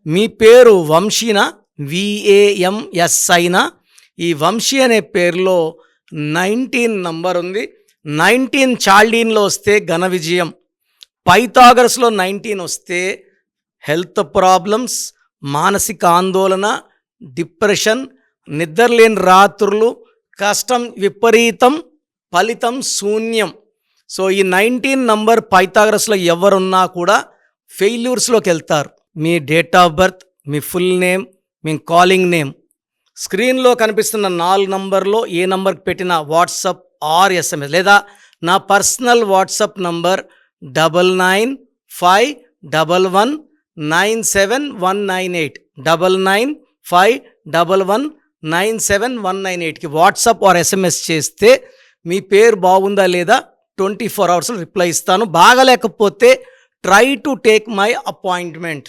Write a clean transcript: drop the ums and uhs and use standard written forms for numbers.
మీ పేరు వంశీనా, VAMS అయినా? ఈ వంశీ అనే పేరులో 19 నంబర్ ఉంది. 19 చాల్డీన్లో వస్తే ఘన విజయం, పైథాగరస్లో 19 వస్తే హెల్త్ ప్రాబ్లమ్స్, మానసిక ఆందోళన, డిప్రెషన్, నిద్రలేని రాత్రులు, కష్టం విపరీతం, ఫలితం శూన్యం. సో ఈ 19 నంబర్ పైథాగరస్లో ఎవరున్నా కూడా ఫెయిల్యూర్స్లోకి వెళ్తారు. మీ డేట్ ఆఫ్ బర్త్, మీ ఫుల్ నేమ్, మీ కాలింగ్ నేమ్, స్క్రీన్లో కనిపిస్తున్న 4 నంబర్లో ఏ నంబర్కి పెట్టినా వాట్సాప్ ఆర్ SMS, లేదా నా పర్సనల్ వాట్సాప్ నంబర్ 9951197198 9951197198కి వాట్సాప్ ఆర్ SMS చేస్తే మీ పేరు బాగుందా లేదా 24 అవర్స్లో రిప్లై ఇస్తాను. బాగలేకపోతే try to take my appointment.